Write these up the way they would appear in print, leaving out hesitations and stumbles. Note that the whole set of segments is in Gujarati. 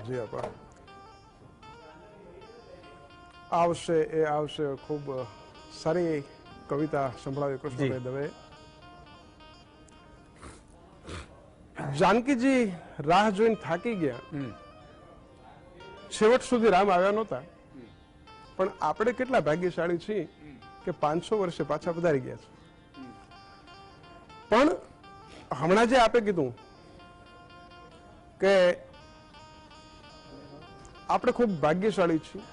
જી આપા આવશે એ આવશે ખૂબ સારી કવિતા સંભળાવી કૃષ્ણભાઈ દવે. જાનકીજી રાહ જોઈને થાકી ગયા, છેવટ સુધી રામ આવ્યા નહોતા, પણ આપણે કેટલા ભાગ્યશાળી છીએ કે 500 વર્ષે પાછા પધારી ગયા છે. પણ હમણાં જે આપે કીધું કે આપણે ખૂબ ભાગ્યશાળી છીએ.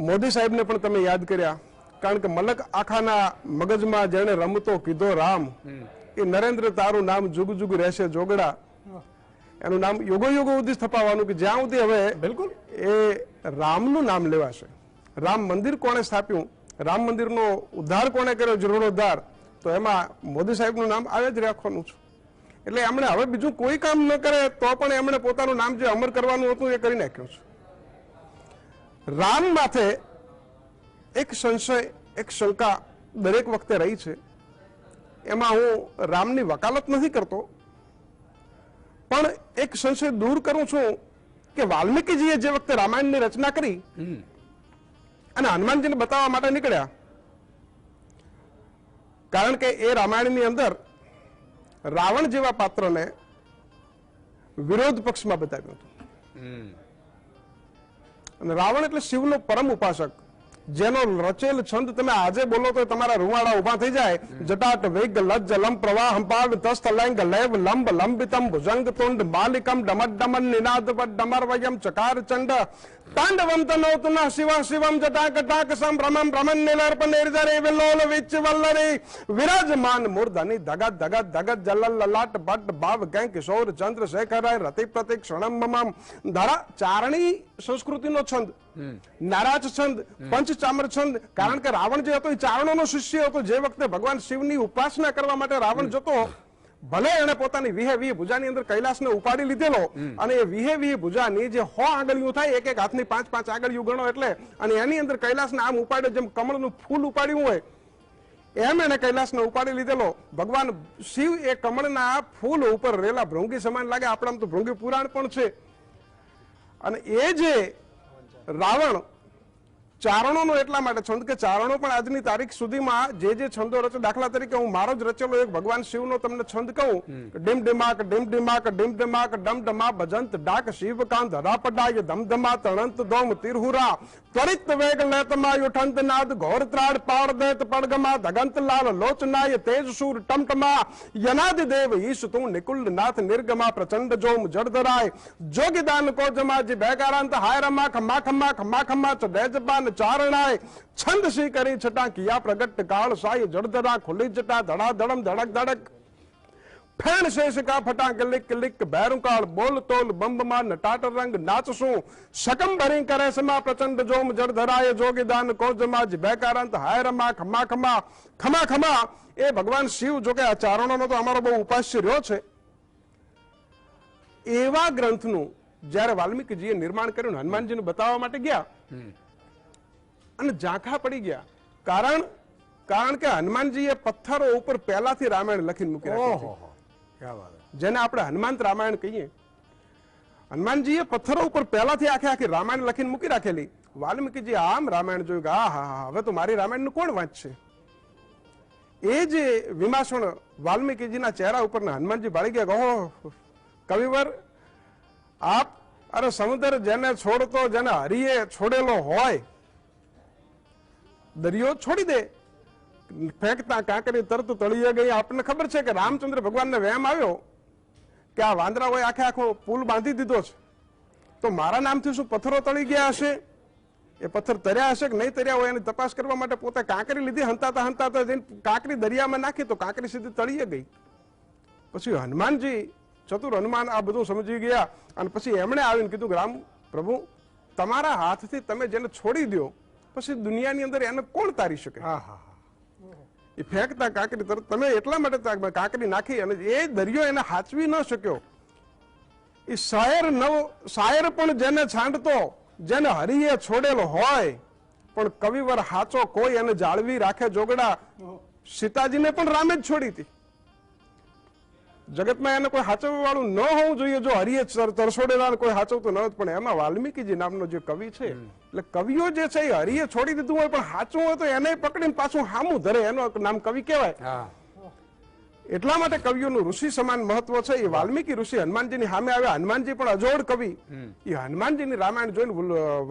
મોદી સાહેબને પણ તમે યાદ કર્યા, કારણ કે મલક આખાના મગજમાં જેને રમતો કીધો રામ, એ નરેન્દ્ર તારું નામ જુગ જુગ રહેશે જોગડા. એનું નામ યુગો યુગો સુધી સ્થપાવવાનું, કે જ્યાં સુધી હવે બિલકુલ એ રામનું નામ લેવાશે. રામ મંદિર કોણે સ્થાપ્યું, રામ મંદિરનો ઉદ્ધાર કોણે કર્યો, જીર્ણોદ્ધાર, તો એમાં મોદી સાહેબનું નામ આવે જ રાખવાનું છે. એટલે એમણે હવે બીજું કોઈ કામ ન કરે તો પણ એમણે પોતાનું નામ જે અમર કરવાનું હતું એ કરી નાખ્યું છે. રામ માથે એક સંશય, એક શંકા દરેક વખતે રહી છે. એમાં હું રામની વકાલત નથી કરતો, પણ એક સંશય દૂર કરું છું કે વાલ્મીકીજીએ જે વખતે રામાયણની રચના કરી અને હનુમાનજીને બતાવવા માટે નીકળ્યા, કારણ કે એ રામાયણની અંદર રાવણ જેવા પાત્રને વિરોધ પક્ષમાં બતાવ્યું હતું. અને રાવણ એટલે શિવનો પરમ ઉપાસક, જેનો રચેલ છંદ તમે આજે બોલો તો તમારા રૂવાડા ઉભા થઈ જાય. જટાટ વેગ લજ્જ લંબ પ્રવાહ હંપાડ તસ્ત લંગ લેવ લંબ લંબિતમ ભુજંગ તુંડ માલિકમ ડમટ ડમન નિનાદ ડમર વયમ ચકાર ચંડ તાંડવમ તનોતુન શિવ શિવમ જટા કટાક સંભ્રમમ ભ્રમણ નિલર્પ નિર્જરે વિલોલ વિચ વલ્લરી વિરાજમાન મૂર્ધની ધગત ધગત ધગત જલલ લલાટ ભટ્ટ ભાવ ગં કિશોર ચંદ્રશેખર રતિ પ્રતિક ક્ષણમ મમ ધારા ચારણી સંસ્કૃતિનો છંદ, નારાજ છંદ, પંચચામર છંદ. કારણ કે રાવણ જે હતો એ ચારણોનો શિષ્ય હતો. જે વખતે ભગવાન શિવની ઉપાસના કરવા માટે રાવણ જતો, ભલે એને પોતાની વિહે ભુજાની અંદર કૈલાસને ઉપાડી લીધેલો, અને એ વિહે ભુજાની જે 100 આંગળીઓ થાય, એક એક હાથની 5-5 આંગળીઓ ગણો એટલે, અને એની અંદર કૈલાસને આમ ઉપાડ્યો, જેમ કમળનું ફૂલ ઉપાડ્યું હોય એમ એને કૈલાસને ઉપાડી લીધેલો. ભગવાન શિવ એ કમળના ફૂલ ઉપર રેલા ભૃંગી સમાન લાગે. આપણામાં તો ભૃંગી પુરાણ પણ છે. અને એ જે રાવણ ચારણોનો એટલા માટે છંદ કે ચારણો પણ આજની તારીખ સુધીમાં જે છંદો રચે, દાખલા તરીકે હું મારો જ રચેલો એક ભગવાન શિવનો તમને છંદ કહું, ડીમ ડીમાક ડીમ ડીમાક ડીમ ડીમાક ડમ ડમા ભજંત ડાક શિવકાંત રાપડાય ધમધમા તણંત ધોમ તિરહુરા ત્વરિત વેગ લેતમા યુઠંત નાદ ઘોર ત્રાડ પાડ દેત પડગમા ધગંત લાલ લોચનાય તેજ શૂર ટમટમા યનાદિ દેવ ઈશ તું નિકુલ નાથ નિર્ગમા પ્રચંડ જોમ જડધરાય જોગીદાન કોજમા જી બેગારાંત હાય રમા ખમા ખમા ખમા ખમા ચડેજબાન ચારણાય છંદ સી કરી છટા કિયા પ્રગટ કાળ સાઈ જડધરા ખુલી જટા ધડા ધડમ ધડક ધડક ફેણ શેષકા ફટા કિલિક કિલિક ભેરુકાળ બોલ તોલ બંબમાં નટાટ રંગ નાચશું શકમ ભરી કરે સમા પ્રચંડ જોમ જડધરાય જોગીદાન કોજમા જ બેકારાંત હાય રમા ખમા ખમા ખમા ખમા. એ ભગવાન શિવ, જો કે આ ચારણોનો તો અમારો બહુ ઉપાસ્ય રહ્યો છે, એવા ગ્રંથનું જયારે વાલ્મીકીજીએ નિર્માણ કર્યું, હનુમાનજીને બતાવવા માટે ગયા અને ઝાંખા પડી ગયા. કારણ કે હનુમાનજીએ પથ્થરો ઉપર પહેલાથી રામાયણ લખીને મૂકી રાખ્યું, જેને આપણે હનુમંત રામાયણ કહીએ. હનુમાનજીએ પથ્થરો ઉપર પહેલાથી આખી રામાયણ લખીને મૂકી રાખેલી. વાલ્મીકીજી આમ રામાયણ જોયું કે હા હવે તો મારી રામાયણનું કોણ વાંચશે. એ જે વિમાસણ વાલ્મીકીજીના ચહેરા ઉપર હનુમાનજી ભાળી ગયા. કહો કવિવર આપ, અરે સમુદ્ર જેને છોડતો, જેને હરિએ છોડેલો હોય, દરિયો છોડી દે, ફેંકતા કાંકરી તરત તળીએ ગઈ. આપણને ખબર છે કે રામચંદ્ર ભગવાનને વહેમ આવ્યો કે આ વાંદરાઓએ આખો પુલ બાંધી દીધો છે, તો મારા નામથી શું પથ્થરો તળી ગયા હશે? એ પથ્થર તર્યા હશે કે નહીં તર્યા હોય એની તપાસ કરવા માટે પોતે કાંકરી લીધી, હંતાતા જઈને કાંકરી દરિયામાં નાખી તો કાંકરી સીધી તળીએ ગઈ. પછી હનુમાનજી, ચતુર હનુમાન, આ બધું સમજી ગયા અને પછી એમણે આવીને કીધું કે રામ પ્રભુ, તમારા હાથથી તમે જેને છોડી દો, પછી દુનિયાની અંદર એને કોણ તારી શકે? એ ફેંકતા કાંકરી તરત તમે એટલા માટે કાંકરી નાખી અને એ દરિયો એને હાચવી ન શક્યો. એ શાયર પણ જેને છાંડતો, જેને હરિએ છોડેલો હોય, પણ કવિવર હાચો કોઈ એને જાળવી રાખે જોગડા. સીતાજીને પણ રામે જ છોડી હતી. જગતમાં એને કોઈ હાચવવા વાળું ન હોવું જોઈએ. જો હરિએ તરસોડેલા કોઈ હાચવતું ન હોત, પણ એમાં વાલ્મીકીજી નામનો જે કવિ છે, એટલે કવિઓ જે છે એ હરિએ છોડી દીધું હોય પણ હાચવું હોય તો એને પકડીને પાછું હામું ધરે, એનું નામ કવિ કહેવાય. એટલા માટે કવિઓનું ઋષિ સમાન મહત્વ છે. એ વાલ્મીકી ઋષિ હનુમાનજીની સામે આવ્યા. હનુમાનજી પણ અજોડ કવિ. એ હનુમાનજીની રામાયણ જોઈને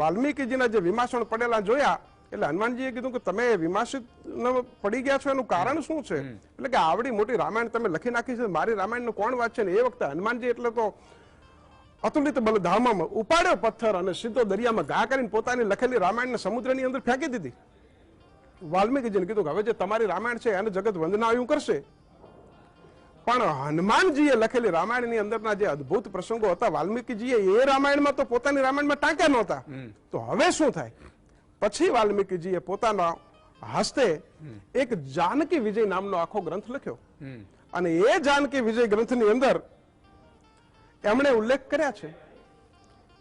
વાલ્મીકીજીના જે વિમાસણ પડેલા જોયા એટલે હનુમાનજીએ કીધું કે તમે વિમાસિત પડી ગયા છો, એનું કારણ શું છે? એટલે કે આવડી મોટી રામાયણ તમે લખી નાખી છે, મારી રામાયણનો કોણ વાત છે? ને એ વખતે હનુમાનજી એટલે તો અતુલિત બલધામમાં ઉપાડ્યો પથ્થર અને સીધો દરિયામાં ઘા કરીને પોતાની લખેલી રામાયણને સમુદ્રની અંદર ફેંકી દીધી. વાલ્મીકીજીને કીધું કે હવે જે તમારી રામાયણ છે એને જગત વંદનાયું કરશે, પણ હનુમાનજીએ લખેલી રામાયણની અંદરના જે અદભુત પ્રસંગો હતા વાલ્મીકીજીએ એ રામાયણમાં તો પોતાની રામાયણમાં ટાંક્યા નહોતા. તો હવે શું થાય? પછી વાલ્મીકીજીએ પોતાના હસ્તે એક જાનકી વિજય નામનો આખો ગ્રંથ લખ્યો. અને એ જાનકી વિજય ગ્રંથની અંદર એમણે ઉલ્લેખ કર્યા છે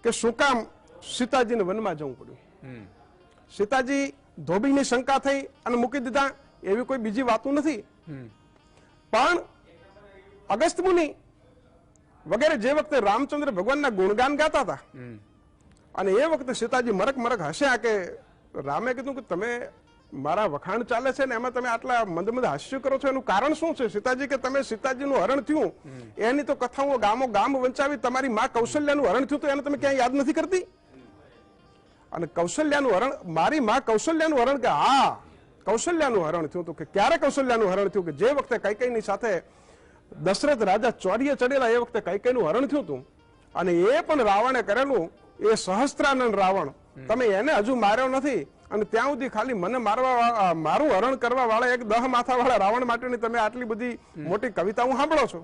કે શું કામ સીતાજીને વનમાં જવું પડ્યું. સીતાજી ધોબીની શંકા થઈ અને મૂકી દીધા એવી કોઈ બીજી વાતો નથી. પણ અગસ્ત્ય મુનિ વગેરે જે વખતે રામચંદ્ર ભગવાનના ગુણગાન ગાતા હતા અને એ વખતે સીતાજી મરક મરક હસ્યા કે રામે કીધું કે તમે મારા વખાણ ચાલે છે ને એમાં તમે આટલા મંદ મંદ હાસ્ય કરો છો, એનું કારણ શું છે? સીતાજી કે તમે સીતાજીનું હરણ થયું એની તો કથાઓ ગામો ગામ વંચાવી, તમારી માં કૌશલ્યાનું હરણ થયું તો એને તમે ક્યાંય યાદ નથી કરતી? અને કૌશલ્યાનું હરણ, મારી માં કૌશલ્યાનું હરણ, કે હા કૌશલ્યાનું હરણ થયું હતું. કે ક્યારે કૌશલ્યાનું હરણ થયું? કે જે વખતે કૈકેયીની સાથે દશરથ રાજા ચોરીએ ચડેલા એ વખતે કૈકેયીનું હરણ થયું હતું. અને એ પણ રાવણે કરેલું, એ સહસ્ત્રાનંદ રાવણ, તમે એને હજુ માર્યો નથી અને ત્યાં સુધી ખાલી મને મારવા, મારું હરણ કરવા વાળા એક 10 માથા વાળા રાવણ માટેની તમે આટલી બધી મોટી કવિતાઓ સાંભળો છો.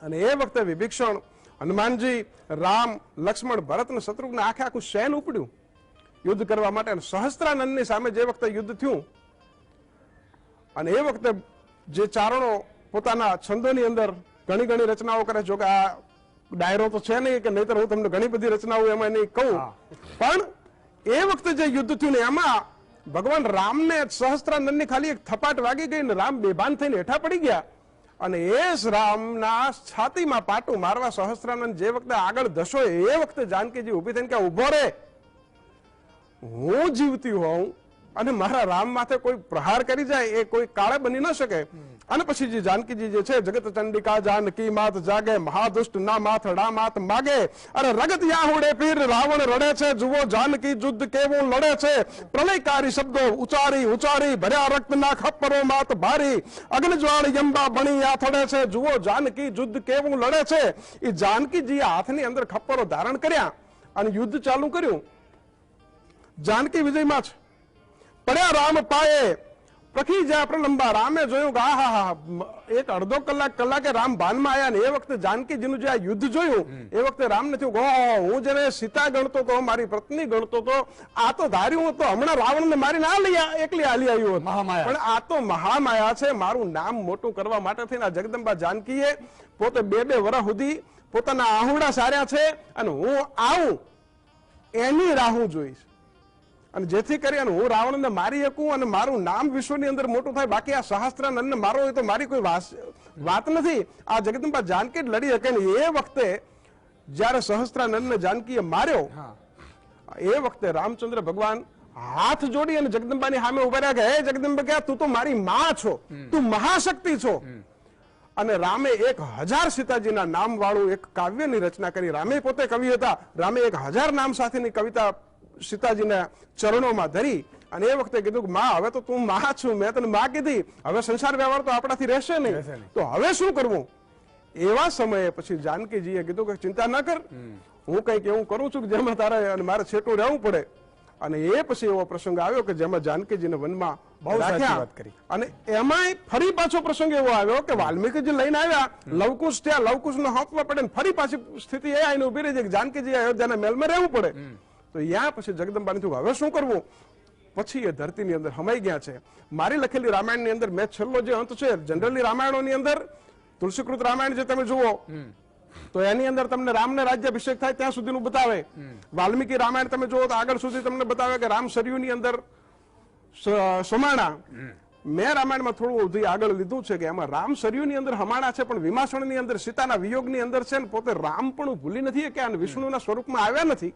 અને એ વખતે વિભીષણ, હનુમાનજી, રામ, લક્ષ્મણ, ભરત અને શત્રુઘ્ન આખે આખું સૈન ઉપડ્યું યુદ્ધ કરવા માટે. સહસ્ત્રાનંદની સામે જે વખતે યુદ્ધ થયું અને એ વખતે જે ચારણો પોતાના છંદોની અંદર ઘણી ઘણી રચનાઓ કરે, જો કે આ ડાયરો તો છે નહીં કે નહીતર હું તમને ઘણી બધી રચનાઓ એમાં નહીં કહું, પણ એ વખતે જે યુદ્ધ થયું ને એમાં ભગવાન રામને સહસ્ત્રાનંદની ખાલી એક થપાટ વાગી ગઈ ને રામ બેભાન થઈને હેઠા પડી ગયા. અને એ જ રામના છાતીમાં પાટું મારવા સહસ્ત્રાનંદ જે વખતે આગળ ધસો એ વખતે જાનકીજી ઉભી થઈને કે ઉભો રે, હું જીવતી હોઉં અને મારા રામ માથે કોઈ પ્રહાર કરી જાય એ કોઈ કાળે બની ન શકે. અને પછી જે જાનકીજી જે છે, જગત ચંડિકા જાનકી માત જાગે, મહાદુષ્ટ ના માથ ડા માત માગે, અરે રગત યાહુડે પીર રાવણ રડે છે, જુઓ જાનકી યુદ્ધ કેવું લડે છે, પ્રલયકારી શબ્દો ઉચારી ઉચારી ભર્યા રક્ત ના ખપ્પરો માત ભારી, અગ્નિજ્વાળ યંબા બણી આથડે છે, જુઓ જાનકી યુદ્ધ કેવું લડે છે. એ જાનકીજીએ હાથની અંદર ખપ્પરો ધારણ કર્યા અને યુદ્ધ ચાલુ કર્યું. જાનકી વિજયમાં છે પડ્યા રામ પાયે પ્રખી જ્યાં પ્રલંબા. રામે જોયું કે આહા, એક અડધો કલાકે રામ ભાનમાં આવ્યા ને એ વખતે જાનકીજીનું જે આ યુદ્ધ જોયું એ વખતે રામને થયું કે હું જેને સીતા ગણતો હતો, મારી પત્ની ગણતો હતો, આ તો ધાર્યું હતો હમણાં રાવણને મારીને એકલી હાલી આવ્યું હતું, પણ આ તો મહામાયા છે. મારું નામ મોટું કરવા માટે થઈને જગદંબા જાનકીએ પોતે 2 વર્ષ સુધી પોતાના આહુડા સાર્યા છે અને હું આવું એની રાહ હું જોઈશ અને જેથી કરી અને હું રાવણને મારી શકું અને મારું નામ વિશ્વની અંદર મોટું થાય. બાકી આ સહસ્ત્રાનંદને મારો હોય તો મારી કોઈ વાત નથી. આ જગદંબા જાનકી જ લડી શકે ને એ વખતે જયારે સહસ્ત્રાનંદને જાનકીએ માર્યો એ વખતે રામચંદ્ર ભગવાન હાથ જોડી અને જગદંબાની સામે ઉભા રહ્યા કે હે જગદંબા, કે તું તો મારી માં છો, તું મહાશક્તિ છો. અને રામે 1000 સીતાજીના નામ વાળું એક કાવ્યની રચના કરી. રામે પોતે કવિ હતા. રામે 1000 નામ સાથેની કવિતા સીતાજીના ચરણોમાં ધરી અને એ વખતે કીધું કે માં હવે તો તું માં છું, મેં તને માં કીધી, હવે સંસાર વ્યવહાર તો આપણાથી રહેશે નહીં, તો હવે શું કરવું? એવા સમયે પછી જાનકીજીએ કીધું કે ચિંતા ન કર, હું કંઈક એવું કરું છું કે જેમાં તારે અને મારે છેટું રહેવું પડે. અને એ પછી એવો પ્રસંગ આવ્યો કે જેમાં જાનકીજીને વનમાં રાખ્યા અને એમાંય ફરી પાછો પ્રસંગ એવો આવ્યો કે વાલ્મીકીજી લઈને આવ્યા, લવકુશ ત્યાં લવકુશને હોંપવા પડે ને ફરી પાછી સ્થિતિ એ આવીને ઉભી રહી છે કે જાનકીજી અયોધ્યાના મહેલમાં રહેવું પડે. તો ત્યાં પછી જગદંબાને થયું હવે શું કરવું? પછી એ ધરતીની અંદર હમાઈ ગયા છે. મારી લખેલી રામાયણની અંદર મેં છેલ્લો જે અંત છે, જનરલી રામાયણોની અંદર તુલસીકૃત રામાયણ જે તમે જુઓ તો એની અંદર તમને રામને રાજ્યાભિષેક થાય ત્યાં સુધીનું બતાવે. વાલ્મીકી રામાયણ તમે જુઓ તો આગળ સુધી તમને બતાવે કે રામ સરયુની અંદર સમાણા, મેં રામાયણમાં થોડું વધુ આગળ લીધું છે કે એમાં રામ સરયુની અંદર હમાણા છે, પણ વિમાસણની અંદર સીતાના વિયોગની અંદર છે ને પોતે રામ પણ ભૂલી નથી કે અને વિષ્ણુના સ્વરૂપમાં આવ્યા નથી.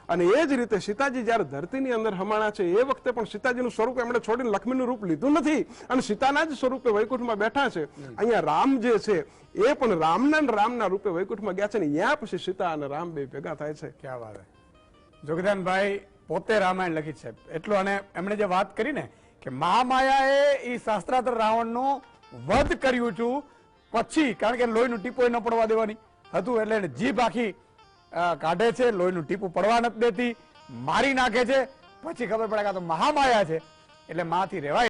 અને એ જ રીતે સીતાજી જયારે ધરતીની અંદર હમાણા છે એ વખતે પણ સીતાજીનું સ્વરૂપ એમણે છોડીને લક્ષ્મીનું રૂપ લીધું નથી અને સીતાના જ સ્વરૂપે વૈકુંઠમાં બેઠા છે. અહીંયા રામ જે છે એ પણ રામના રૂપે વૈકુંઠમાં ગયા છે ને ત્યાં પછી સીતા અને રામ બે ભેગા થાય છે. ક્યાં વાત છે. જોગદાનભાઈ પોતે રામાયણ લખી છે એટલું, અને એમણે જે વાત કરી ને કે મહામાયાએ એ શાસ્ત્રાર્થ રાવણનું વધ કર્યું હતું પછી, કારણ કે લોહીનું ટીપો ન પડવા દેવાની હતું એટલે એને જીભ આખી કાઢે છે, લોહીનું ટીપું પડવા નથી દેતી, મારી નાખે છે. પછી ખબર પડે કે આ તો મહામાયા છે એટલે માથી રહેવાય